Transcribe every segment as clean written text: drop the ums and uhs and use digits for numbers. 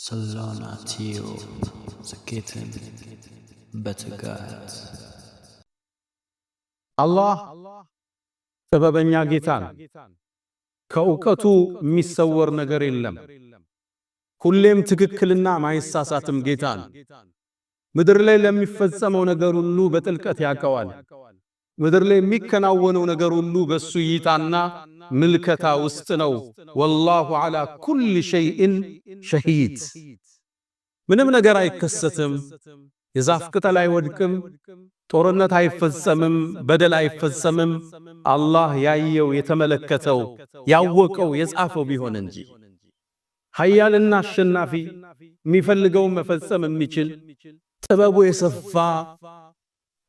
ሰሎናቲዮ ስኬትን በትጋት አላህ ጥበበኛ ጌታ ነው። ከእውቀቱ የሚሰወር ነገር የለም። ሁሌም ትክክልና ማይሳሳትም ጌታ ነው። ምድር ላይ ለሚፈጸመው ነገር ሁሉ በጥልቀት ያውቀዋል። ምድር ላይ የሚከናወነው ነገር ሁሉ በሱ እይታና ምልከታ ውስጥ ነው። ወላሁ ዐላ ኩሊ ሸይእን ሸሂድ። ምንም ነገር አይከሰትም። የዛፍ ቅጠል አይወድቅም። ጦርነት አይፈጸምም። በደል አይፈጸምም። አላህ ያየው የተመለከተው ያወቀው የጻፈው ቢሆን እንጂ ኃያልና አሸናፊ የሚፈልገውን መፈጸም የሚችል ጥበቡ የሰፋ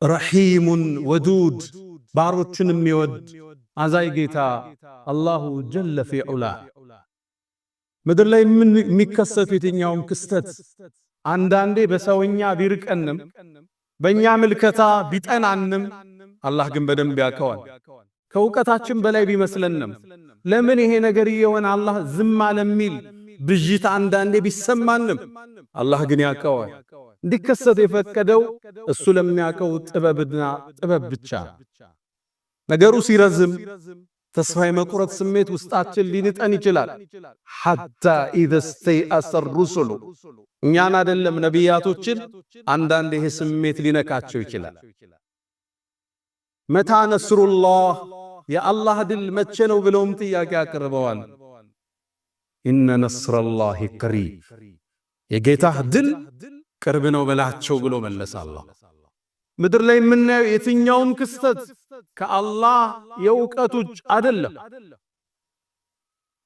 ረሒሙን ወዱድ ባሮችን የሚወድ አዛይ ጌታ አላሁ ጀለ ፊ ዑላ። ምድር ላይ የሚከሰቱ የትኛውም ክስተት አንዳንዴ በሰውኛ ቢርቀንም በእኛ ምልከታ ቢጠናንም አላህ ግን በደንብ ያውቀዋል። ከእውቀታችን በላይ ቢመስለንም ለምን ይሄ ነገር እየሆነ አላህ ዝም አለ የሚል ብዥታ አንዳንዴ ቢሰማንም አላህ ግን ያውቀዋል። እንዲከሰት የፈቀደው እሱ ለሚያውቀው ጥበብና ጥበብ ብቻ። ነገሩ ሲረዝም ተስፋ የመቁረጥ ስሜት ውስጣችን ሊንጠን ይችላል። ሐታ ኢዘ ስተይአሰ ሩሱሉ እኛን አይደለም ነቢያቶችን አንዳንድ ይሄ ስሜት ሊነካቸው ይችላል። መታ ነስሩላህ የአላህ ድል መቼ ነው ብለውም ጥያቄ አቅርበዋል። ኢነ ነስረላሂ ቀሪብ የጌታህ ድል ቅርብ ነው በላቸው ብሎ መለሰ አላህ። ምድር ላይ የምናየው የትኛውም ክስተት ከአላህ የእውቀት ውጭ አይደለም።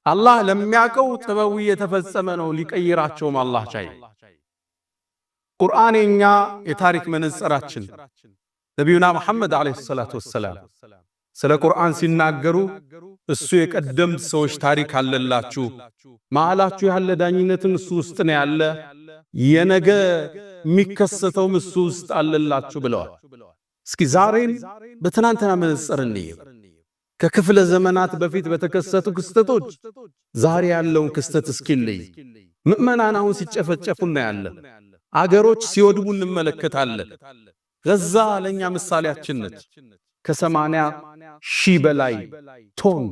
አላህ ለሚያውቀው ጥበቡ የተፈጸመ ነው። ሊቀይራቸውም አላህ ቻይ። ቁርአን የኛ የታሪክ መነጽራችን። ነቢዩና መሐመድ ዓለይሂ ሰላቱ ወሰላም ስለ ቁርአን ሲናገሩ እሱ የቀደምት ሰዎች ታሪክ አለላችሁ፣ መሃላችሁ ያለ ዳኝነትን እሱ ውስጥ ነው ያለ፣ የነገ የሚከሰተውም እሱ ውስጥ አለላችሁ ብለዋል። እስኪ ዛሬን በትናንትና መነጽር እንየው። ከክፍለ ዘመናት በፊት በተከሰቱ ክስተቶች ዛሬ ያለውን ክስተት እስኪልይ። ምእመናን አሁን ሲጨፈጨፉ እናያለን። አገሮች ሲወድቡ እንመለከታለን። ገዛ ለኛ ምሳሌያችን ነች። ከ80,000 በላይ ቶን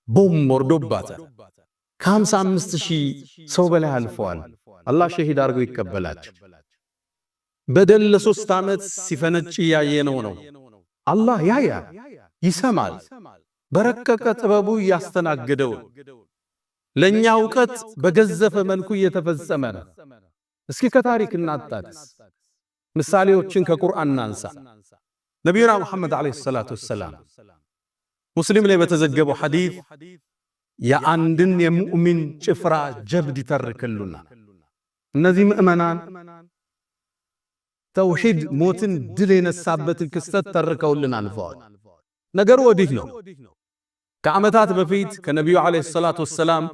ቦምብ ወርዶባታል። ከ55,000 ሰው በላይ አልፈዋል። አላህ ሸሂድ አድርጎ ይቀበላቸው። በደል ለ3 ዓመት ሲፈነጭ ያየነው ነው። አላህ ያያል፣ ይሰማል። በረቀቀ ጥበቡ እያስተናገደው ለኛ ዕውቀት በገዘፈ መልኩ እየተፈጸመ ነው። እስኪ ከታሪክ እናጣቅስ፣ ምሳሌዎችን ከቁርአን እናንሳ። ነቢዩና ሙሐመድ ዓለይሂ ሰላቱ ወሰላም ሙስሊም ላይ በተዘገበው ሐዲስ የአንድን የሙእሚን ጭፍራ ጀብድ ይተርክሉና እነዚህ ምእመናን ተውሂድ ሞትን ድል የነሳበትን ክስተት ተርከውልን አልፈዋል። ነገሩ ወዲህ ነው። ከዓመታት በፊት ከነቢዩ ዓለይሂ ሰላቱ ወሰላም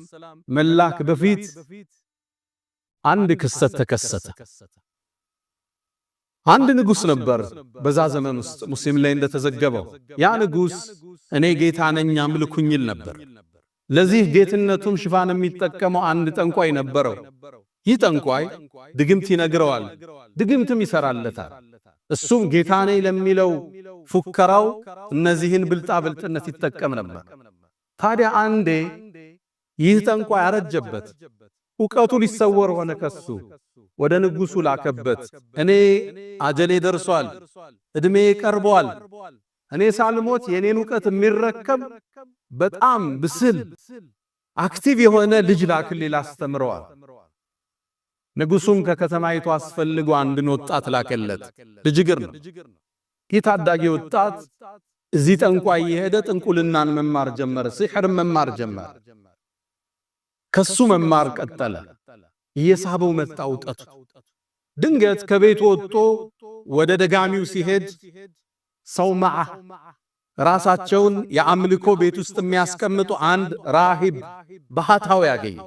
መላክ በፊት አንድ ክስተት ተከሰተ። አንድ ንጉሥ ነበር በዛ ዘመን ውስጥ ሙስሊም ላይ እንደተዘገበው። ያ ንጉሥ እኔ ጌታ ነኝ አምልኩኝ ይል ነበር። ለዚህ ጌትነቱም ሽፋን የሚጠቀመው አንድ ጠንቋይ ነበረው። ይህ ጠንቋይ ድግምት ይነግረዋል፣ ድግምትም ይሰራለታል። እሱም ጌታ ነኝ ለሚለው ፉከራው እነዚህን ብልጣብልጥነት ይጠቀም ነበር። ታዲያ አንዴ ይህ ጠንቋይ አረጀበት፣ ዕውቀቱ ሊሰወር ሆነ ከሱ። ወደ ንጉሡ ላከበት። እኔ አጀሌ ደርሷል፣ ዕድሜ ቀርቧል፣ እኔ ሳልሞት የኔን ዕውቀት የሚረከብ በጣም ብስል አክቲቭ የሆነ ልጅ ላክልኝ ላስተምረዋል። ንጉሡም ከከተማይቱ አስፈልጎ አንድን ወጣት ላከለት። ልጅ እግር ነው። ይህ ታዳጊ ወጣት እዚህ ጠንቋይ የሄደ ጥንቁልናን መማር ጀመረ፣ ሲሕርን መማር ጀመረ። ከሱ መማር ቀጠለ። እየሳበው መጣ ዕውቀቱ። ድንገት ከቤቱ ወጥቶ ወደ ደጋሚው ሲሄድ ሰው መዓ ራሳቸውን የአምልኮ ቤት ውስጥ የሚያስቀምጡ አንድ ራሂብ ባህታዊ ያገኘ።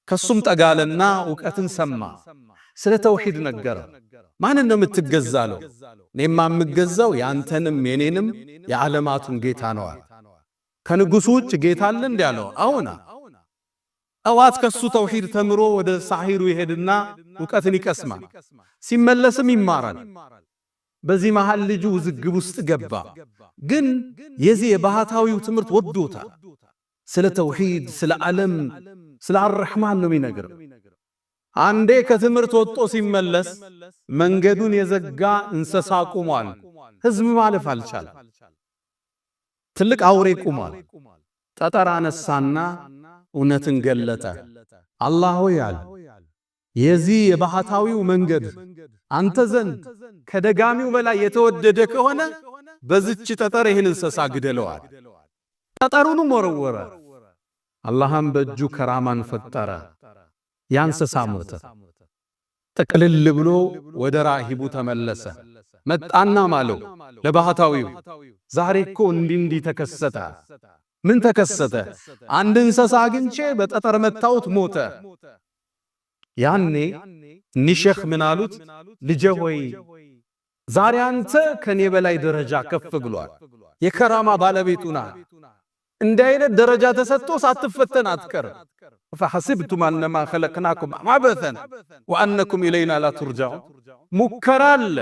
ከሱም ጠጋለና ዕውቀትን ሰማ። ስለ ተውሂድ ነገረ። ማንን ነው የምትገዛለው? እኔማ የምገዛው ያንተንም የኔንም የዓለማቱን ጌታ ነው። ከንጉሡ ውጭ ጌታ አለ እንዴ አለው። አዎና። ጠዋት ከሱ ተውሂድ ተምሮ ወደ ሳሂሩ ይሄድና ዕውቀትን ይቀስማል። ሲመለስም ይማራል። በዚህ መሃል ልጁ ውዝግብ ውስጥ ገባ። ግን የዚህ የባህታዊው ትምህርት ወዶታል። ስለ ተውሂድ፣ ስለ ዓለም፣ ስለ አርሕማን ነው የሚነግረው። አንዴ ከትምህርት ወጥቶ ሲመለስ መንገዱን የዘጋ እንስሳ ቁሟል። ህዝብ ማለፍ አልቻለም። ትልቅ አውሬ ቁሟል። ጠጠር አነሳና እውነትን ገለጠ። አላህ ሆይ አለ፣ የዚህ የባህታዊው መንገድ አንተ ዘንድ ከደጋሚው በላይ የተወደደ ከሆነ በዚች ጠጠር ይህን እንስሳ ግደለዋል። ጠጠሩንም ወረወረ። አላህም በእጁ ከራማን ፈጠረ። ያ እንስሳ ሞተ። ጥቅልል ብሎ ወደ ራሂቡ ተመለሰ። መጣና ማለው ለባህታዊው፣ ዛሬ እኮ እንዲህ ተከሰተ። ምን ተከሰተ? አንድ እንስሳ አግኝቼ በጠጠር መታውት ሞተ። ያኔ ኒሸኽ ምን አሉት? ልጄ ሆይ ዛሬ አንተ ከኔ በላይ ደረጃ ከፍ ብሏል። የከራማ ባለቤቱ ነህ። እንዲህ አይነት ደረጃ ተሰጥቶ ሳትፈተን አትቀርም። ፈሐሲብቱም አነማ ኸለቅናኩም ዐበሰን ወአነኩም ኢለይና ላ ቱርጀዑን። ሙከራ አለ፣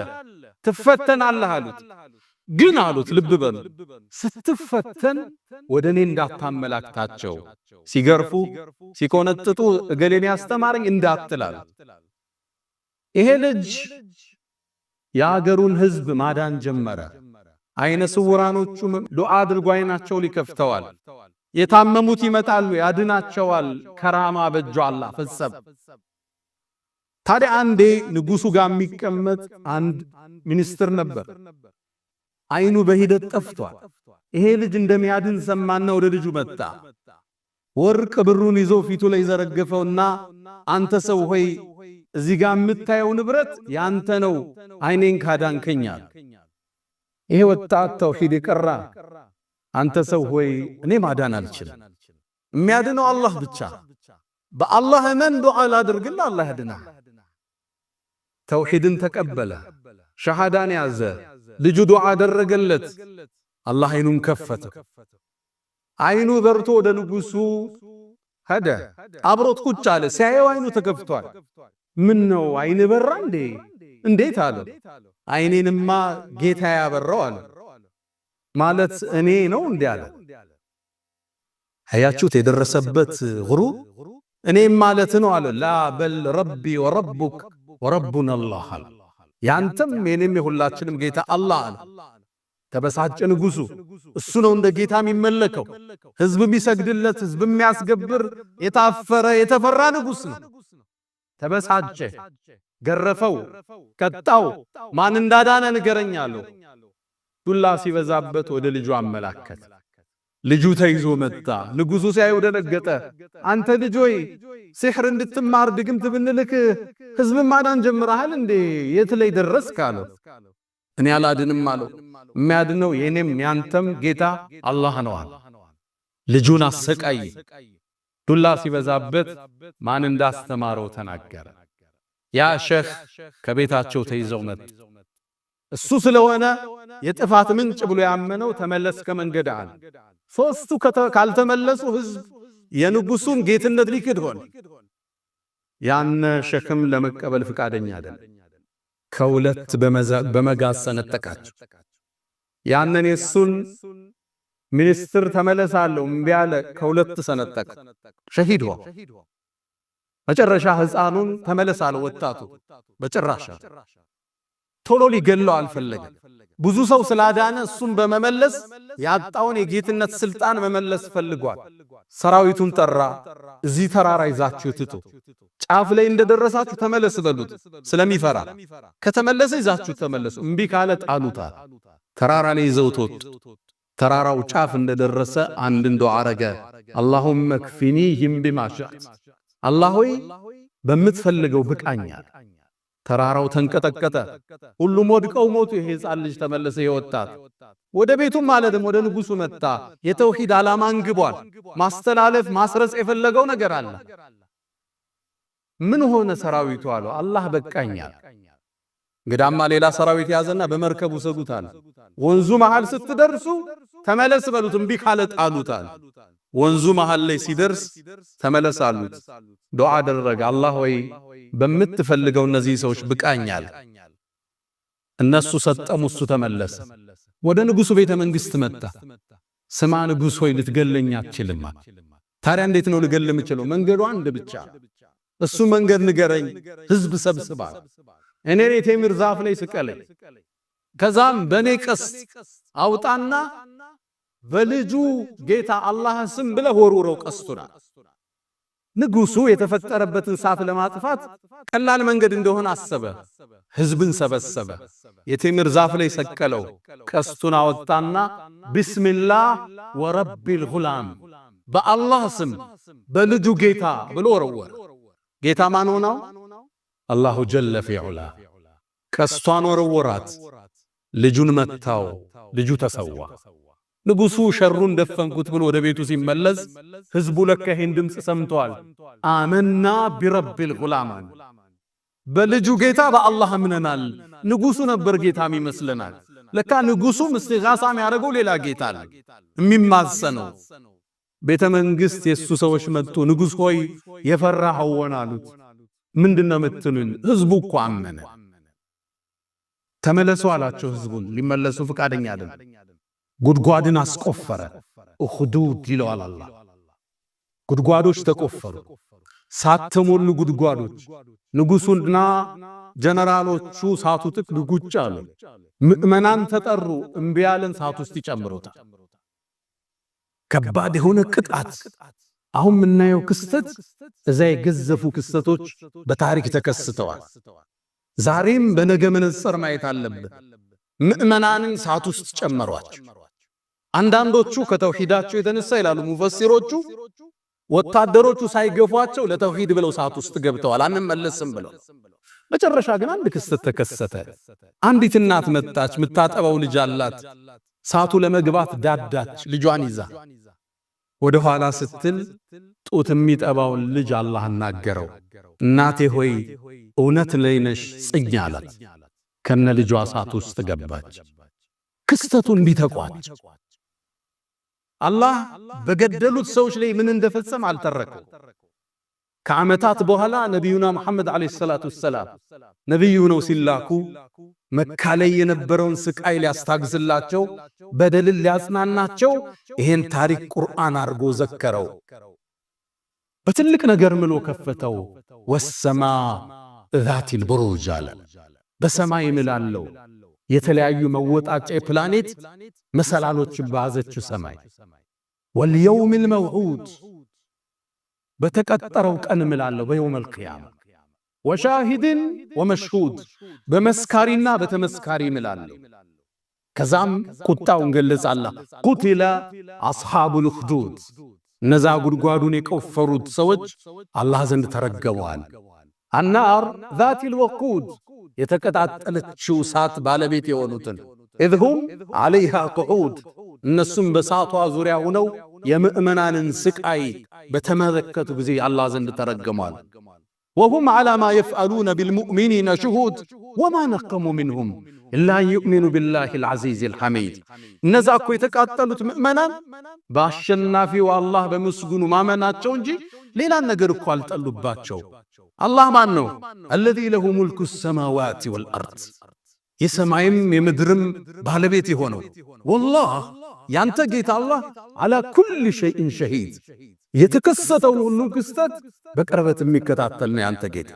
ትፈተናለህ አሉት። ግን አሉት ልብ በሉ፣ ስትፈተን ወደ እኔ እንዳታመላክታቸው፣ ሲገርፉ ሲቆነጥጡ እገሌን ያስተማረኝ እንዳትላል። ይሄ ልጅ የአገሩን ሕዝብ ማዳን ጀመረ። አይነ ስውራኖቹም ዱዓ አድርጎ አይናቸው ሊከፍተዋል። የታመሙት ይመጣሉ፣ ያድናቸዋል። ከራማ በእጁ አላህ ፈጸመ። ታዲያ አንዴ ንጉሱ ጋር የሚቀመጥ አንድ ሚኒስትር ነበር። አይኑ በሂደት ጠፍቷል። ይሄ ልጅ እንደሚያድን ሰማና ወደ ልጁ መጣ። ወርቅ ብሩን ይዞ ፊቱ ላይ ዘረገፈውና አንተ ሰው ሆይ እዚህ ጋር የምታየው ንብረት ያንተ ነው፣ አይኔን ካዳንከኛል። ይሄ ወጣት ተውሂድ ይቀራ። አንተ ሰው ሆይ እኔ ማዳን አልችልም፣ የሚያድነው አላህ ብቻ። በአላህ እመን፣ ዱዓ ላድርግልህ፣ አላህ ያድናል። ተውሂድን ተቀበለ፣ ሸሃዳን ያዘ። ልጁ ዱዓ አደረገለት። አላህ አይኑን ከፈተ። አይኑ በርቶ ወደ ንጉሱ ሄደ። አብሮት ቁጭ አለ። ሲያየው አይኑ ተከፍቷል። ምን ነው አይን በራ እንዴ? እንዴት አለ። አይኔንማ ጌታ ያበራው አለ። ማለት እኔ ነው እንዴ አለ። አያችሁት የደረሰበት ጉሩር። እኔም ማለት ነው አለ። ላ በል ረቢ ወረቡክ ወረቡና አላህ አለ። ያንተም የኔም የሁላችንም ጌታ አላህ አለ። ተበሳጨ ንጉሱ። እሱ ነው እንደ ጌታ የሚመለከው፣ ህዝብ የሚሰግድለት፣ ህዝብ የሚያስገብር የታፈረ የተፈራ ንጉስ ነው። ተበሳጨ፣ ገረፈው፣ ቀጣው። ማን እንዳዳነ ንገረኝ አለው። ዱላ ሲበዛበት ወደ ልጁ አመላከተ። ልጁ ተይዞ መጣ። ንጉሱ ሲያየው ደነገጠ። አንተ ልጅ ሆይ ሲሕር እንድትማር ድግምት ብንልክ ህዝብ ማዳን ጀምረሃል እንዴ? የት ላይ ደረስክ አለው። እኔ አላድንም አለው። የሚያድነው የኔም ያንተም ጌታ አላህ ነው አለ። ልጁን አሰቃይ። ዱላ ሲበዛበት ማን እንዳስተማረው ተናገረ። ያ ሼኽ ከቤታቸው ተይዘው መጡ። እሱ ስለሆነ የጥፋት ምንጭ ብሎ ያመነው ተመለስ ከመንገድ አለ። ሶስቱ ካልተመለሱ ህዝብ የንጉሱን ጌትነት ሊክድ ሆነ። ያነ ሼኽም ለመቀበል ፍቃደኛ አይደለም። ከሁለት በመጋዝ ሰነጠቃቸው። ያንን የሱን ሚኒስትር ተመለሳለሁ እምቢ አለ። ከሁለት ሰነጠቀ። ሸሂድ ሆነ። መጨረሻ ህፃኑን ተመለሳለሁ ወጣቱ በጭራሽ ቶሎ ሊገለው አልፈለገም። ብዙ ሰው ስላዳነ እሱም በመመለስ ያጣውን የጌትነት ስልጣን መመለስ ፈልጓል። ሰራዊቱን ጠራ። እዚህ ተራራ ይዛችሁ ትቱ፣ ጫፍ ላይ እንደደረሳችሁ ተመለስ በሉት። ስለሚፈራ ከተመለሰ ይዛችሁ ተመለሱ፣ እምቢ ካለ ጣሉታል። ተራራ ላይ ይዘውት ወጡ። ተራራው ጫፍ እንደደረሰ አንድን ዱዓ አረገ። አላሁመ ክፊኒሂም ቢማ ሸእት፣ አላህ ሆይ በምትፈልገው ብቃኛል። ተራራው ተንቀጠቀጠ። ሁሉም ወድቀው ሞቱ። ይሄ ሕፃን ልጅ ተመለሰ። የወጣት ወደ ቤቱም ማለትም ወደ ንጉሱ መጣ። የተውሂድ ዓላማ አንግቧል። ማስተላለፍ ማስረጽ የፈለገው ነገር አለ። ምን ሆነ ሰራዊቱ አለው። አላህ በቃኛል። እንግዳማ ሌላ ሰራዊት ያዘና በመርከቡ ሰዱታል። ወንዙ መሃል ስትደርሱ ተመለስ በሉት፣ እምቢ ካለ ጣሉታል። ወንዙ መሃል ላይ ሲደርስ ተመለሳሉት። ዱዓ አደረገ። አላህ ሆይ በምትፈልገው እነዚህ ሰዎች ብቃኛል። እነሱ ሰጠሙ፣ እሱ ተመለሰ። ወደ ንጉሱ ቤተ መንግስት መጣ። ስማ ንጉስ ሆይ ልትገለኝ አትችልም። ታዲያ እንዴት ነው ልገል የምችለው? መንገዱ አንድ ብቻ፣ እሱ መንገድ ንገረኝ። ህዝብ ሰብስባል። እኔ ቴምር ዛፍ ላይ ስቀለኝ፣ ከዛም በኔ ቀስት አውጣና በልጁ ጌታ አላህ ስም ብለህ ወርውረው ቀስቱና። ንጉሱ የተፈጠረበትን ሳት ለማጥፋት ቀላል መንገድ እንደሆነ አሰበ። ህዝብን ሰበሰበ። የቴምር ዛፍ ላይ ሰቀለው። ቀስቱን አወጣና ቢስሚላህ ወረቢል ጉላም፣ በአላህ ስም በልጁ ጌታ ብሎ ወረወረ። ጌታ ማን ሆነው? አላሁ ጀለ ፊዑላ። ቀስቷን ወረወራት። ልጁን መታው። ልጁ ተሰዋ። ንጉሱ ሸሩን ደፈንኩት ብሎ ወደ ቤቱ ሲመለስ ህዝቡ ለካ ይህን ድምፅ ሰምተዋል። አመና ቢረቢል ጉላም፣ በልጁ ጌታ በአላህ አምነናል። ንጉሱ ነበር ጌታም ይመስለናል። ለካ ንጉሱም እስቲጋሳ የሚያደርገው ሌላ ጌታ አለ የሚማጸነው። ቤተ መንግስት የሱ ሰዎች መጡ። ንጉስ ሆይ የፈራኸው ሆነ አሉት። ምንድነው የምትሉን? ህዝቡ እኮ አመነ። ተመለሱ አላቸው። ህዝቡን ሊመለሱ ፍቃደኛ አይደለም። ጉድጓድን አስቆፈረ። እኹዱድ ይለዋል አላህ። ጉድጓዶች ተቆፈሩ፣ ሳትሞሉ ጉድጓዶች። ንጉሱና ጀነራሎቹ ሳቱ ጥቅ ጉጭ አሉ። ምእመናን ተጠሩ። እምቢ ያለን ሳት ውስጥ ይጨምሩታል። ከባድ የሆነ ቅጣት። አሁን የምናየው ክስተት እዛ የገዘፉ ክስተቶች በታሪክ ተከስተዋል። ዛሬም በነገ መነጽር ማየት አለብን። ምእመናንን ሳት ውስጥ ጨመሯቸው። አንዳንዶቹ ከተውሂዳቸው የተነሳ ይላሉ ሙፈሲሮቹ፣ ወታደሮቹ ሳይገፏቸው ለተውሂድ ብለው ሳት ውስጥ ገብተዋል፣ አንመለስም ብለው። መጨረሻ ግን አንድ ክስተት ተከሰተ። አንዲት እናት መጣች፣ የምታጠባው ልጅ አላት። ሳቱ ለመግባት ዳዳች። ልጇን ይዛ ወደ ኋላ ስትል ጡት የሚጠባውን ልጅ አላህ አናገረው። እናቴ ሆይ እውነት ላይ ነሽ ጽኛ አላት። ከነ ልጇ ሳት ውስጥ ገባች። ክስተቱ እንዲተቋጭ አላህ በገደሉት ሰዎች ላይ ምን እንደፈጸም አልተረከው። ከዓመታት በኋላ ነቢዩና መሐመድ ዓለይሂ ሰላቱ ወሰላም ነቢዩ ነው ሲላኩ መካ ላይ የነበረውን ስቃይ ሊያስታግዝላቸው በደልን ሊያጽናናቸው ይሄን ታሪክ ቁርአን አርጎ ዘከረው። በትልቅ ነገር ምሎ ከፈተው። ወሰማ ዛቲል ቡሩጅ አለ። በሰማይ ምላለው የተለያዩ መወጣጫ ፕላኔት መሰላሎች ባዘችው ሰማይ። ወልየውሚል መውዑድ በተቀጠረው ቀን ምላለው በየውመል ቂያማ። ወሻሂድን ወመሽሁድ በመስካሪና በተመስካሪ ምላለው። ከዛም ቁጣውን ገለጻላ። ቁቲለ አስሓቡል ኡኽዱድ፣ እነዛ ጉድጓዱን የቆፈሩት ሰዎች አላህ ዘንድ ተረገመዋል። አናር ዛቲል ወቁድ የተቀጣጠለችው እሳት ባለቤት የሆኑትን ኢዝሁም ዓለይሃ ቁዑድ፣ እነሱም በሳቷ ዙሪያ ሆነው የምእመናንን ስቃይ በተመለከቱ ጊዜ አላህ ዘንድ ተረገመዋል። ወሁም ዓላ ማ የፍዐሉነ ቢልሙእሚኒነ ሽሁድ ወማ ነቀሙ ሚንሁም ኢላ ዩእሚኑ ቢላሂል ዐዚዚል ሐሚድ። እነዛ እኮ የተቃጠሉት ምእመናን በአሸናፊው አላህ በምስጉኑ ማመናቸው እንጂ ሌላን ነገር እኮ አልጠሉባቸው። አላህ ማን ነው? አለዚ ለሁ ሙልኩ ሰማዋት ወልአርድ፣ የሰማይም የምድርም ባለቤት የሆነው። ወላህ ያንተ ጌታ አላህ ዓላ ኩል ሸይእን ሸሂድ፣ የተከሰተውን ሁሉ ክስተት በቅርበት የሚከታተል ነው ያንተ ጌታ።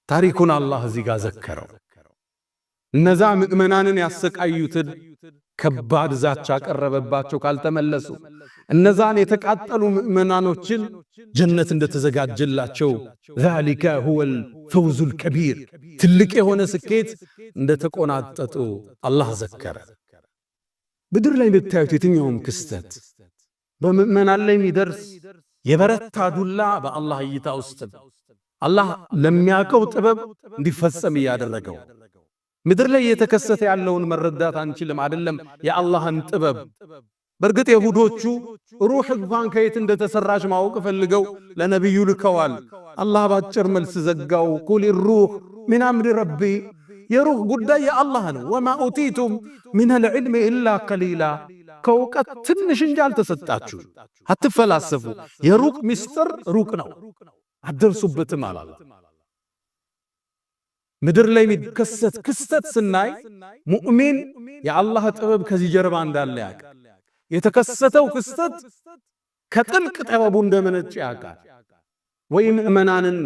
ታሪኩን አላህ እዚህ ጋር ዘከረው። እነዛ ምእመናንን ያሰቃዩትን ከባድ ዛቻ ቀረበባቸው ካልተመለሱ። እነዛን የተቃጠሉ ምእመናኖችን ጀነት እንደተዘጋጀላቸው ዛሊከ ሁወል ፈውዙል ከቢር፣ ትልቅ የሆነ ስኬት እንደተቆናጠጡ አላህ ዘከረ። ምድር ላይ ብታዩት የትኛውም ክስተት በምእመናን ላይ የሚደርስ የበረታ ዱላ በአላህ እይታ ውስጥ አላህ ለሚያውቀው ጥበብ እንዲፈጸም እያደረገው። ምድር ላይ የተከሰተ ያለውን መረዳት አንችልም፣ አይደለም የአላህን ጥበብ። በእርግጥ የሁዶቹ ሩህ እንኳን ከየት እንደተሰራች ማወቅ ፈልገው ለነቢዩ ልከዋል። አላህ ባጭር መልስ ዘጋው። ቁል ሩህ ሚን አምሪ ረቢ፣ የሩህ ጉዳይ የአላህ ነው። ወማ ኡቲቱም ሚነል ዒልሚ ኢላ ቀሊላ፣ ከእውቀት ትንሽ እንጂ አልተሰጣችሁ። አትፈላሰፉ። የሩቅ ምስጢር ሩቅ ነው፣ አትደርሱበትም አላለ። ምድር ላይ የሚከሰት ክስተት ስናይ ሙእሚን የአላህ ጥበብ ከዚህ ጀርባ እንዳለ ያውቃል። የተከሰተው ክስተት ከጥልቅ ጥበቡ እንደመነጨ ያውቃል። ወይ ምእመናንን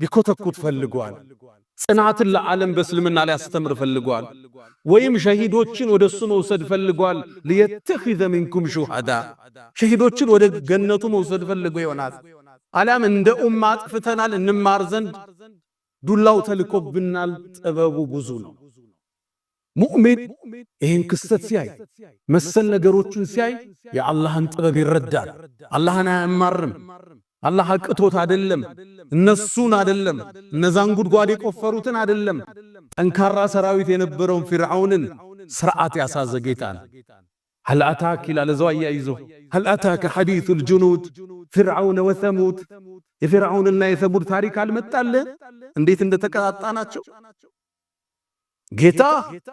ሊኮተኩት ፈልጓል፣ ጽናትን ለዓለም በእስልምና ላይ ያስተምር ፈልጓል፣ ወይም ሸሂዶችን ወደሱ መውሰድ ፈልጓል። ሊየተኺዘ ሚንኩም ሹሃዳ ሸሂዶችን ወደ ገነቱ መውሰድ ፈልጎ ይሆናል። አሊያም እንደ ኡማ አጥፍተናል እንማር ዘንድ ዱላው ተልኮብናል። ጥበቡ ብዙ ነው። ሙእሚን ይህን ክስተት ሲያይ መሰል ነገሮችን ሲያይ የአላህን ጥበብ ይረዳል። አላህን አያማርም። አላህ አቅቶት አይደለም፣ እነሱን አይደለም፣ እነዛን ጉድጓድ የቆፈሩትን አይደለም፣ ጠንካራ ሰራዊት የነበረውን ፊርዓውንን ስርዓት ያሳዘ ጌታ ነው። هل أتاك إلى لزوايا يزو هل أتاك حديث الجنود فرعون وثمود የፊርዓውን እና የሰሙድ ታሪክ አልመጣልህ? እንዴት እንደተቀጣጣናቸው ጌታ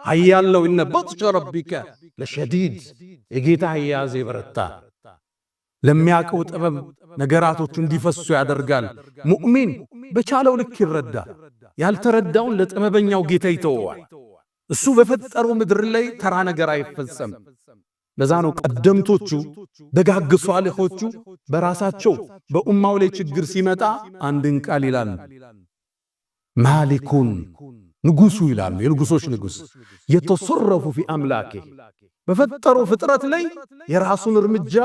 ኃያል ነው። እነ በጥሸ ረቢከ ለሸዲድ የጌታ ኃያዝ ይበረታ። ለሚያውቀው ጥበብ ነገራቶቹ እንዲፈሱ ያደርጋል። ሙእሚን በቻለው ልክ ይረዳል። ያልተረዳውን ለጥበበኛው ጌታ ይተወዋል። እሱ በፈጠረው ምድር ላይ ተራ ነገር አይፈጸም። ለዛ ነው ቀደምቶቹ ደጋግ ሷሊሖቹ በራሳቸው በኡማው ላይ ችግር ሲመጣ አንድን ቃል ይላል፣ ማሊኩን ንጉሱ ይላሉ። የንጉሶች ንጉስ የተሰረፉ ፊ አምላኬ በፈጠረው ፍጥረት ላይ የራሱን እርምጃ፣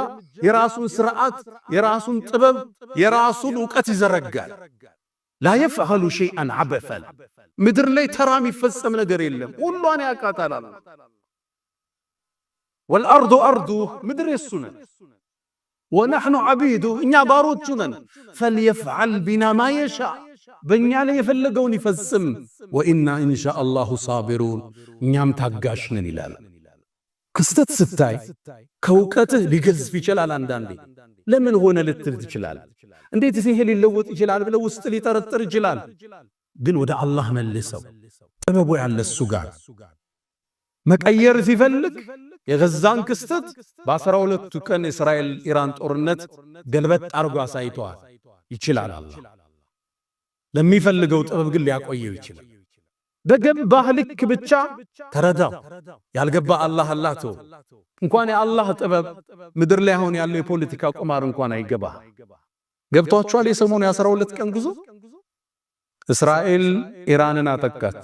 የራሱን ስርዓት፣ የራሱን ጥበብ፣ የራሱን ዕውቀት ይዘረጋል። ላ የፍዐሉ ሸይአን ዐበፈን ምድር ላይ ተራ የሚፈጸም ነገር የለም። ሁሏን ያቃታል። ወልአርዱ አርዱ ምድር የሱ ነን፣ ወነሕኑ ዐቢዱ እኛ ባሮቹ ነን። ፈልየፍዐል ቢና ማ የሻእ በእኛ ላይ የፈለገውን ይፈጽም። ወኢና ኢንሻአላሁ ሳቢሩን እኛም ታጋሽ ነን ይላል። ክስተት ስታይ ከእውቀትህ ሊገዝፍ ይችላል። አንዳንዴ ለምን ሆነ ልትል ትችላል። እንዴት ይሄ ሊለወጥ ይችላል ብለው ውስጥ ሊጠረጥር ይችላል። ግን ወደ አላህ መልሰው፣ ጥበቡ ያለ እሱ ጋር መቀየር ሲፈልግ የገዛን ክስተት በ12ቱ ቀን እስራኤል ኢራን ጦርነት ገልበጥ አርጎ አሳይቷል። ይችላል አላህ ለሚፈልገው ጥበብ ግን ሊያቆየው ይችላል። በገባህ ልክ ብቻ ተረዳው። ያልገባ አላህ ተው። እንኳን የአላህ ጥበብ ምድር ላይ አሁን ያለው የፖለቲካ ቁማር እንኳን አይገባ። ገብቷቸዋል። የሰሞኑ የ12 ቀን ጉዞ እስራኤል ኢራንን አጠቃች።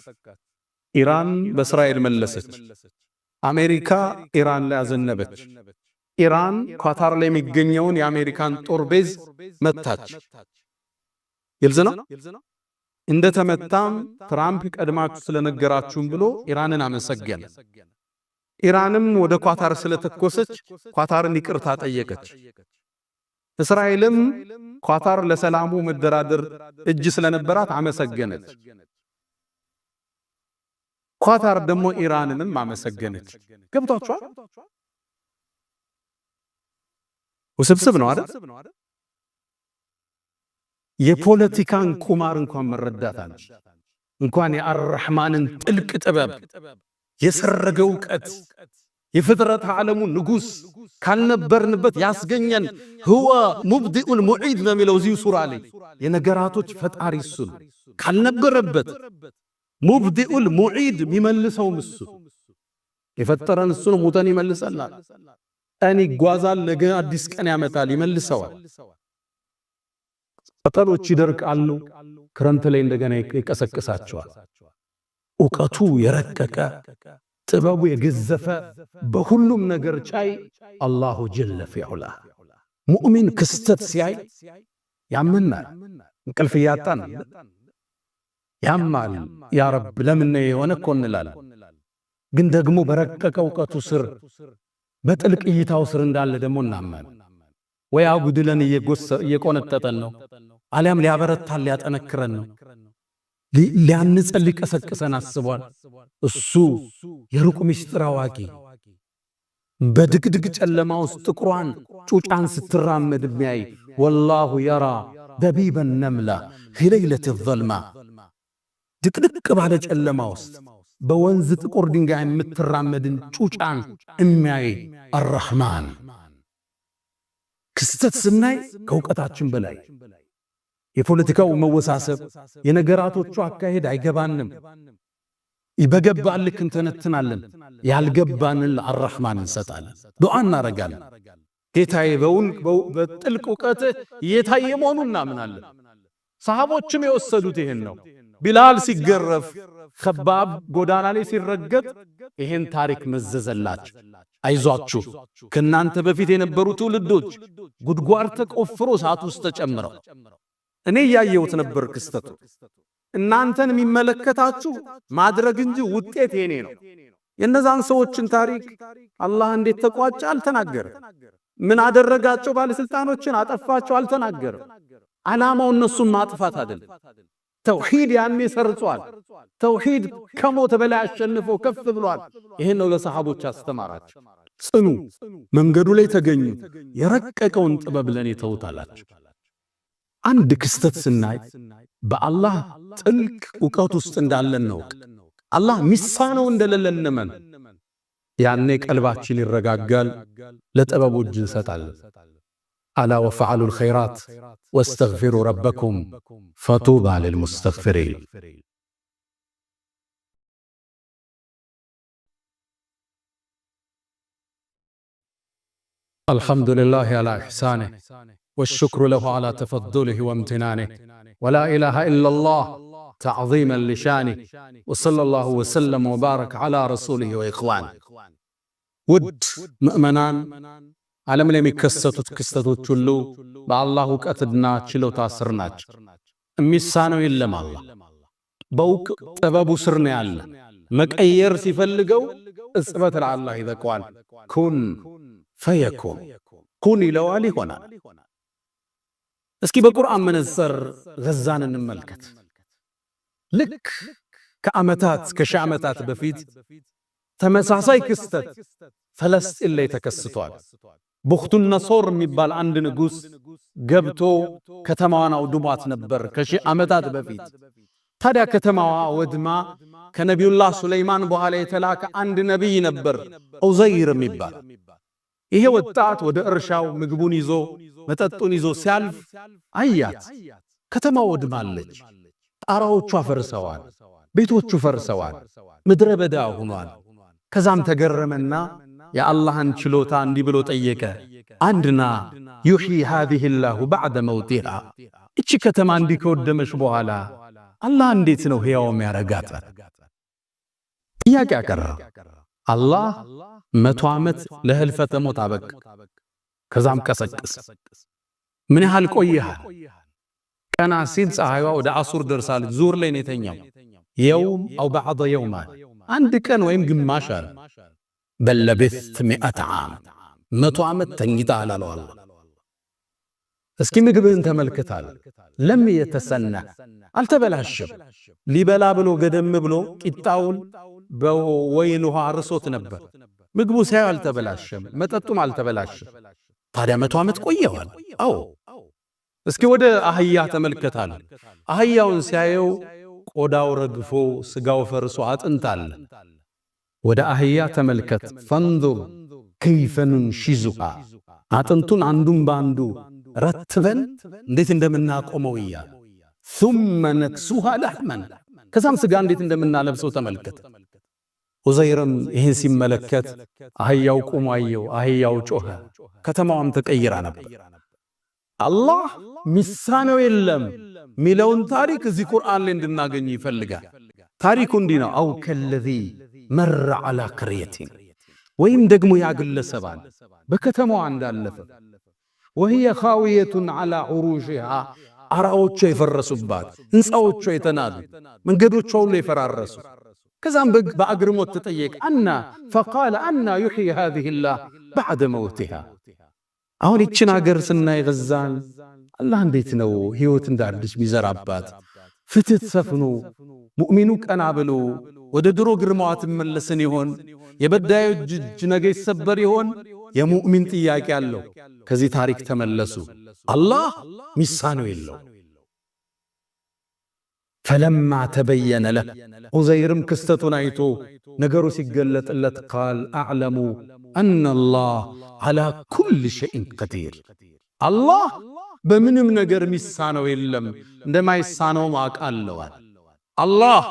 ኢራን በእስራኤል መለሰች። አሜሪካ ኢራን ላይ አዘነበች። ኢራን ኳታር ላይ የሚገኘውን የአሜሪካን ጦር ቤዝ መታች። ይልዝ ነው እንደተመታም ትራምፕ ቀድማችሁ ስለነገራችሁም ብሎ ኢራንን አመሰገነ። ኢራንም ወደ ኳታር ስለተኮሰች ኳታርን ይቅርታ ጠየቀች። እስራኤልም ኳታር ለሰላሙ መደራደር እጅ ስለነበራት አመሰገነች። ኳታር ደግሞ ኢራንንም አመሰገነች። ገብቷችኋል? ውስብስብ ነው አይደል? የፖለቲካን ቁማር እንኳን መረዳት አለ። እንኳን የአርራህማንን ጥልቅ ጥበብ የሰረገ ዕውቀት የፍጥረት ዓለሙ ንጉስ ካልነበርንበት ያስገኘን ሁወ ሙብዲኡል ሙዒድ ነው የሚለው እዚሁ ሱራ ላይ የነገራቶች ፈጣሪ እሱ ካልነበረበት ሙብዲኡል ሙዒድ የሚመልሰውም እሱ የፈጠረን እሱ ነው። ሙተን ይመልሰናል። ቀን ይጓዛል፣ ነገ አዲስ ቀን ያመጣል፣ ይመልሰዋል። ቅጠሎች ይደርቃሉ፣ ክረምት ላይ እንደገና ይቀሰቅሳቸዋል። ዕውቀቱ የረቀቀ ጥበቡ የገዘፈ በሁሉም ነገር ቻይ አላሁ ጀለ ፊዑላ። ሙእሚን ክስተት ሲያይ ያምናል። እንቅልፍ እያጣን ያማል። ያ ረብ ለምን የሆነ እኮ እንላለን። ግን ደግሞ በረቀቀ ዕውቀቱ ስር በጥልቅ እይታው ስር እንዳለ ደግሞ እናመን። ወይ አጉድለን እየቆነጠጠን ነው፣ አሊያም ሊያበረታን ሊያጠነክረን ነው፣ ሊያንጸን ሊቀሰቅሰን አስቧል። እሱ የሩቅ ምስጢር አዋቂ በድቅድቅ ጨለማ ውስጥ ጥቁሯን ጩጫን ስትራመድ የሚያይ ወላሁ የራ ደቢበ ነምላ ፊ ለይለት ዘልማ ድቅድቅ ባለ ጨለማ ውስጥ በወንዝ ጥቁር ድንጋይ የምትራመድን ጩጫን የሚያይ አርራህማን። ክስተት ስናይ ከእውቀታችን በላይ የፖለቲካው መወሳሰብ የነገራቶቹ አካሄድ አይገባንም። ይበገባን ልክ እንተነትናለን። ያልገባንን ለአርራህማን እንሰጣለን፣ ዱዓ እናረጋለን። ጌታዬ በጥልቅ ዕውቀት እየታየ መሆኑን እናምናለን። ሰሃቦችም የወሰዱት ይሄን ነው። ቢላል ሲገረፍ፣ ከባብ ጎዳና ላይ ሲረገጥ ይሄን ታሪክ መዘዘላቸው። አይዟችሁ ከናንተ በፊት የነበሩ ትውልዶች ጉድጓድ ተቆፍሮ እሳት ውስጥ ተጨምረው እኔ ያየሁት ነበር ክስተቱ። እናንተን የሚመለከታችሁ ማድረግ እንጂ ውጤት የኔ ነው። የነዛን ሰዎችን ታሪክ አላህ እንዴት ተቋጨ አልተናገረም። ምን አደረጋቸው? ባለስልጣኖችን አጠፋቸው አልተናገረም። ዓላማው እነሱን ማጥፋት አይደለም። ተውሂድ ያኔ ሰርጿል። ተውሂድ ከሞት በላይ አሸንፎ ከፍ ብሏል። ይሄን ነው ለሰሃቦች አስተማራቸው። ጽኑ፣ መንገዱ ላይ ተገኙ፣ የረቀቀውን ጥበብ ለኔ ተውታላችሁ። አንድ ክስተት ስናይ በአላህ ጥልቅ ዕውቀት ውስጥ እንዳለን ነው። አላህ ሚሳነው እንደሌለን ነመን ያኔ ቀልባችን ይረጋጋል፣ ለጥበቡ እጅ እንሰጣለን። አላ ወፈዓሉል ኸይራት ወስተግፊሩ ረበኩም ፈጡባ ልልሙስተግፊሪን። አልሐምዱሊላህ አላ ኢሕሳኒህ ወሽክሩ ለሁ አላ ተፈዱሊህ ወምትናኒህ ወላ ኢላሃ ኢለላህ ተዕዚመን ሊሻኒህ ወሰለላሁ ወሰለም ወባረከ ዓላ ረሱሊህ ወኢኽዋኒህ። ውድ ምእመናን፣ ዓለም ላይ የሚከሰቱት ክስተቶች ሁሉ በአላህ ዕውቀትና ችሎታ ስር ናቸው። የሚሳነው የለም። አላህ በእውቅ ጥበቡ ስር ነው ያለ። መቀየር ሲፈልገው እጽበት ለአላህ ይበቀዋል። ኩን ፈየኩን፣ ኩን ይለዋል፣ ይሆናል። እስኪ በቁርአን መነጽር ገዛን እንመልከት። ልክ ከዓመታት ከሺህ ዓመታት በፊት ተመሳሳይ ክስተት ፈለስጢን ላይ ተከስቷል። ቡኽቱን ነሶር የሚባል አንድ ንጉሥ ገብቶ ከተማዋን አውድሟት ነበር ከሺህ ዓመታት በፊት። ታዲያ ከተማዋ ወድማ ከነቢዩላህ ሱለይማን በኋላ የተላከ አንድ ነቢይ ነበር ዑዘይር የሚባል። ይሄ ወጣት ወደ እርሻው ምግቡን ይዞ መጠጡን ይዞ ሲያልፍ አያት። ከተማው ወድማለች፣ ጣራዎቿ ፈርሰዋል፣ ቤቶቹ ፈርሰዋል፣ ምድረ በዳ ሆኗል። ከዛም ተገረመና የአላህን ችሎታ እንዲህ ብሎ ጠየቀ። አንድና ዩሕዪ ሃዚሂ ላሁ በዕደ መውቲሃ፣ እቺ ከተማ እንዲህ ከወደመች በኋላ አላህ እንዴት ነው ሕያው የሚያረጋት? ጥያቄ አቀረበ። አላህ 100 ዓመት ለህልፈተ ሞት አበቃ። ከዛም ቀሰቅስ። ምን ያህል ቆየሃል? ቀና ሲል ፀሐይዋ ወደ አሱር ደርሳለች። ዙር ላይ ነው የተኛው። የውም አው በዕደ የውም፣ አንድ ቀን ወይም ግማሽ አለ። በለብት 100 ዓም፣ 100 ዓመት ተኝተሃል አለው አላህ። እስኪ ምግብህን ተመልክታል። ለም የተሰና አልተበላሸም። ሊበላ ብሎ ገደም ብሎ ቂጣውን በወይን ውሃ አርሶት ነበር። ምግቡ ሳይው አልተበላሸም፣ መጠጡም አልተበላሸም። ታዲያ 100 ዓመት ቆየዋል። አዎ። እስኪ ወደ አህያ ተመልከታል። አህያውን ሲያየው ቆዳው ረግፎ ስጋው ፈርሶ አጥንት አለ። ወደ አህያ ተመልከት። ፈንዙር ከይፈ ኑንሺዙሃ፣ አጥንቱን አንዱን በአንዱ ረትበን እንዴት እንደምናቆመው እያለ ثم ነክሱሃ ለሕመን፣ ከዛም ስጋ እንዴት እንደምናለብሰው ተመልከት። ዑዘይርም ይህን ሲመለከት አህያው ቆሞ አየው፣ አህያው ጮኸ፣ ከተማዋም ተቀይራ ነበር። አላህ ሚሳነው የለም ሚለውን ታሪክ እዚህ ቁርአን ላይ እንድናገኝ ይፈልጋል። ታሪኩ እንዲህ ነው። አው ከለዚ መረ ዐላ ቅርየቲን፣ ወይም ደግሞ ያግለሰባል በከተማዋ እንዳለፈ ወህየ ኻዊየቱን ዐላ ዑሩሽሃ፣ አራዎቿ የፈረሱባት፣ ሕንፃዎቿ የተናዱ፣ መንገዶቿ ሁሉ የፈራረሱ። ከዛም በአግርሞት ተጠየቀ። አና ፈቃለ አና ዩሕዪ ሃዚሂ ላህ በዕደ መውቲሃ። አሁን ይችን አገር ስናይ ገዛን አላህ እንዴት ነው ሕይወት እንዳዲስ ቢዘራባት፣ ፍትህ ሰፍኖ ሙእሚኑ ቀና ብሎ ወደ ድሮ ግርማዋ ትመለስን ይሆን? የበዳዮች እጅ ነገ ይሰበር ይሆን? የሙእሚን ጥያቄ አለው። ከዚህ ታሪክ ተመለሱ። አላህ ሚሳነው የለው። ፈለማ ተበየነ ለህ ዑዘይርም ክስተቱን አይቶ ነገሩ ሲገለጥለት ቃል አዕለሙ አነላህ ዐላ ኩል ሸይን ቀዲር አላህ በምንም ነገር ሚሳነው የለም እንደማይሳነው አውቃለዋል። አላህ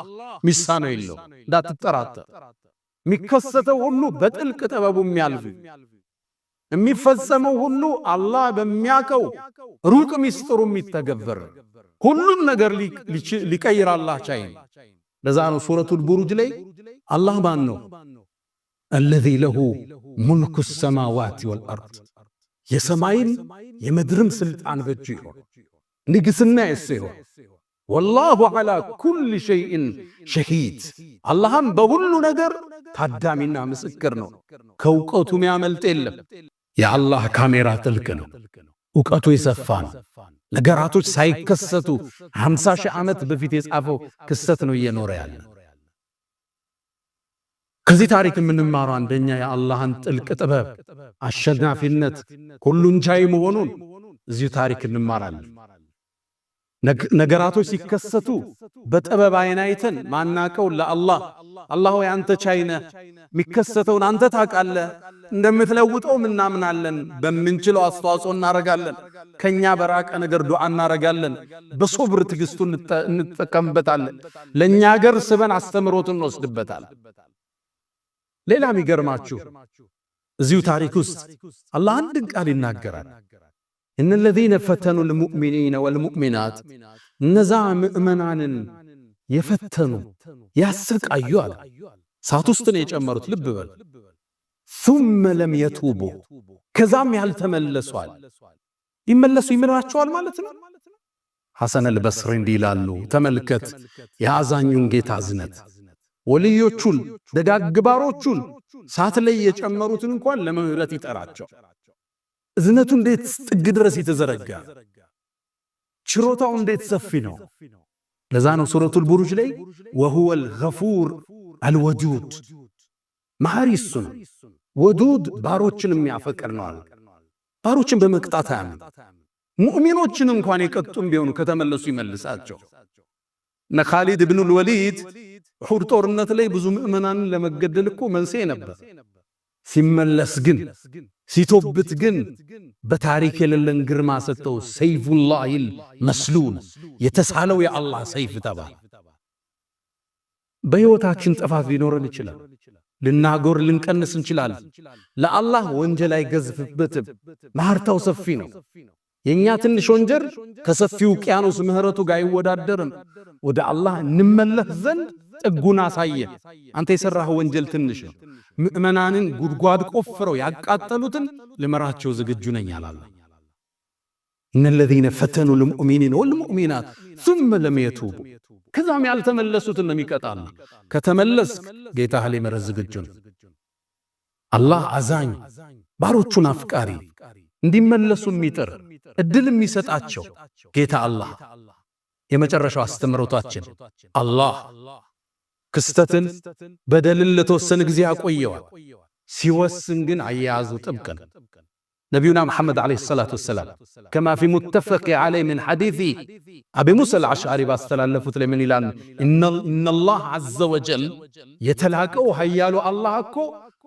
ሚሳነው የለው እንዳትጠራጠር። የሚከሰተው ሁሉ በጥልቅ ጥበቡ የሚያልፍ የሚፈጸመው ሁሉ አላህ በሚያውቀው ሩቅ ሚስጥሩ የሚተገበር ሁሉም ነገር ሊቀይር አላህ ቻይ። ለዛ ነው ሱረቱል ቡሩጅ ላይ አላህ ማን ነው? አለዚ ለሁ ሙልኩ ሰማዋት ወልአርድ የሰማይን የምድርም ስልጣን በእጁ ይሆን ንግስና የሱ ይሆን። ወላሁ ዐላ ኩል ሸይእን ሸሂድ አላህም በሁሉ ነገር ታዳሚና ምስክር ነው። ከእውቀቱ የሚያመልጥ የለም። የአላህ ካሜራ ጥልቅ ነው። እውቀቱ የሰፋ ነው። ነገራቶች ሳይከሰቱ 50 ሺህ ዓመት በፊት የጻፈው ክስተት ነው እየኖረ ያለ። ከዚህ ታሪክ የምንማረው አንደኛ የአላህን ጥልቅ ጥበብ፣ አሸናፊነት፣ ሁሉን ቻይ መሆኑን እዚሁ ታሪክ እንማራለን። ነገራቶች ሲከሰቱ በጥበብ አይን አይተን ማናቀው ለአላህ አላህ ሆይ አንተ ቻይ ነህ፣ የሚከሰተውን አንተ ታውቃለህ፣ እንደምትለውጠው እናምናለን፣ በምንችለው አስተዋጽኦ እናረጋለን፣ ከኛ በራቀ ነገር ዱዓ እናረጋለን፣ በሶብር ትግስቱ እንጠቀምበታለን፣ ለኛ ሀገር ስበን አስተምሮትን እንወስድበታለን። ሌላ የሚገርማችሁ እዚሁ ታሪክ ውስጥ አላህ አንድ ቃል ይናገራል። እነ الذين ፈተኑ المؤمنين والمؤمنات እነዛ ምእመናንን የፈተኑ ያሰቃዩ አለ። ሳት ውስጥ ነው የጨመሩት። ልብ በል ثم لم يتوبوا ከዛም ያልተመለሱ አለ። ይመለሱ ይምራቸዋል ማለት ነው። ሐሰን አልበስሪ እንዲህ ይላሉ፣ ተመልከት የአዛኙን ጌታ እዝነት ወልዮቹን ደጋግባሮቹን ሳት ላይ የጨመሩትን እንኳን ለምህረት ይጠራቸው። እዝነቱ እንዴት ጥግ ድረስ የተዘረጋ ችሮታው እንዴት ሰፊ ነው። ለዛ ነው ሱረቱል ቡሩጅ ላይ ወሁወል ገፉር አልወዱድ መሐሪ እሱ ነው። ወዱድ ባሮችን የሚያፈቅር ነው አለ። ባሮችን በመቅጣት አያምን። ሙእሚኖችን እንኳን የቀጡም ቢሆኑ ከተመለሱ ይመልሳቸው። እነ ኻሊድ ኢብኑል ወሊድ ኡሑድ ጦርነት ላይ ብዙ ምእመናንን ለመገደል እኮ መንስኤ ነበር። ሲመለስ ግን ሲቶብት ግን በታሪክ የሌለን ግርማ ሰጥተው ሰይፉላሂል መስሉል የተሳለው የአላህ ሰይፍ ተባለ። በሕይወታችን ጥፋት ሊኖረን ይችላል። ልናጎር ልንቀንስ እንችላለን። ለአላህ ወንጀል አይገዝፍበትም። መሐርታው ሰፊ ነው። የኛ ትንሽ ወንጀል ከሰፊው ውቅያኖስ ምህረቱ ጋር አይወዳደርም። ወደ አላህ እንመለስ ዘንድ ጥጉን አሳየ። አንተ የሰራኸው ወንጀል ትንሽ ነው። ምእመናንን ጉድጓድ ቆፍረው ያቃጠሉትን ልመራቸው ዝግጁ ነኝ አላለ። እነ الذين ፈተኑ المؤمنين والمؤمنات ثم لم يتوبوا ከዛም ያልተመለሱትን ነው የሚቀጣል። ከተመለስክ ጌታህ ሊመረዝ ዝግጁ ነው። አላህ አዛኝ፣ ባሮቹን አፍቃሪ፣ እንዲመለሱ የሚጥር እድል የሚሰጣቸው ጌታ አላህ። የመጨረሻው አስተምሮታችን አላህ ክስተትን በደልን ለተወሰነ ጊዜ ያቆየዋል። ሲወስን ግን አያያዙ ጥብቅ ነው። ነቢዩና መሐመድ ዓለይሂ ሰላቱ ወሰላም ከማ ፊ ሙተፈቅ ዓለይ ምን ሐዲሲ አቢ ሙሳ አልአሽዓሪ ባስተላለፉት ለምን ይላል? ኢነላህ ዐዘ ወጀል የተላቀው ኃያሉ አላህ እኮ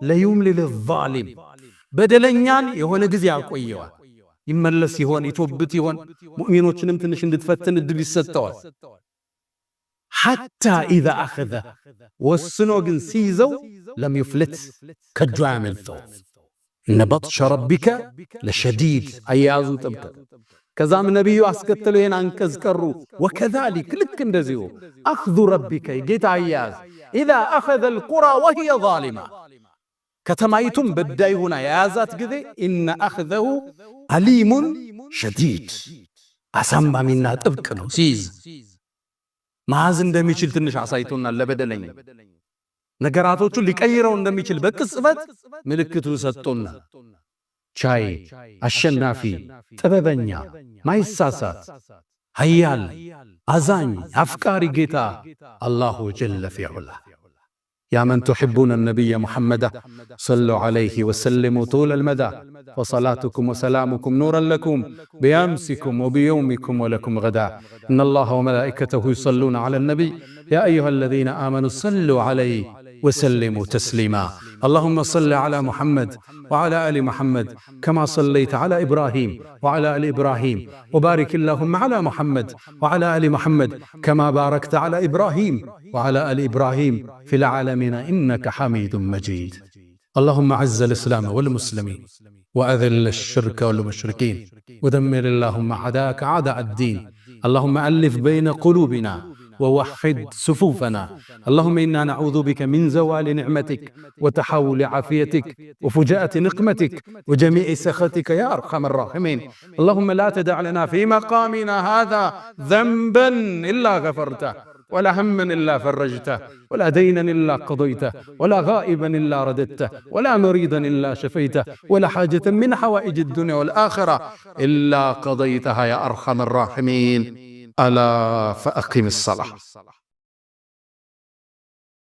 ለዩምሊል ዛሊም በደለኛን የሆነ ጊዜ ያቆየዋል። ይመለስ ይሆን ይቶብት ይሆን? ሙእሚኖችንም ትንሽ እንድትፈትን እድል ይሰጠዋል። ሐታ ኢዛ አኸዘ ወስኖ ግን ሲይዘው ለም ይፍልት ከእጁ አያመልጠው። እነ በጥሸ ረቢከ ለሸዲድ አያያዙ ጥብቅ። ከዛም ነቢዩ አስከተለው ይህን አንቀጽ ቀሩ። ወከዛሊክ ልክ እንደዚሁ አኽዙ ረቢከ ጌታ አያያዝ ኢዛ አኸዘ አልቁራ ወሂየ ዛሊማ ከተማይቱም በዳይ ሆና የያዛት ጊዜ ኢነ አኽዘሁ አሊሙን ሸዲድ አሳማሚና ጥብቅ ነው። ሲይዝ መያዝ እንደሚችል ትንሽ አሳይቶናል። ለበደለኛ ነገራቶቹን ሊቀይረው እንደሚችል በቅጽበት ምልክቱ ሰጥቶናል። ቻይ፣ አሸናፊ፣ ጥበበኛ፣ ማይሳሳት፣ ኃያል፣ አዛኝ፣ አፍቃሪ ጌታ አላሁ ጀለ ፊዑላ يا من تحبون النبي محمد صلوا عليه وسلموا طول المدى، وصلاتكم وسلامكم نورا لكم بأمسكم وبيومكم ولكم غدا. إن الله وملائكته يصلون على النبي يا أيها الذين آمنوا صلوا عليه وسلموا تسليما. اللهم صل على محمد وعلى آل محمد كما صليت على إبراهيم وعلى آل إبراهيم، وبارك اللهم على محمد وعلى آل محمد كما باركت على إبراهيم وعلى آل إبراهيم في العالمين إنك حميد مجيد. اللهم أعز الإسلام والمسلمين وأذل الشرك والمشركين ودمر اللهم أعداءك أعداء الدين. اللهم ألف بين قلوبنا ووحد صفوفنا. اللهم إنا نعوذ بك من زوال نعمتك وتحول عافيتك وفجاءة نقمتك وجميع سخطك يا أرحم الراحمين. اللهم لا تدع لنا في مقامنا هذا ذنبا إلا غفرته، ولا هما إلا فرجته، ولا دينا إلا قضيته، ولا غائبا إلا رددته، ولا مريضا إلا شفيته، ولا حاجة من حوائج الدنيا والآخرة إلا قضيتها يا أرحم الراحمين. ألا فأقم الصلاة.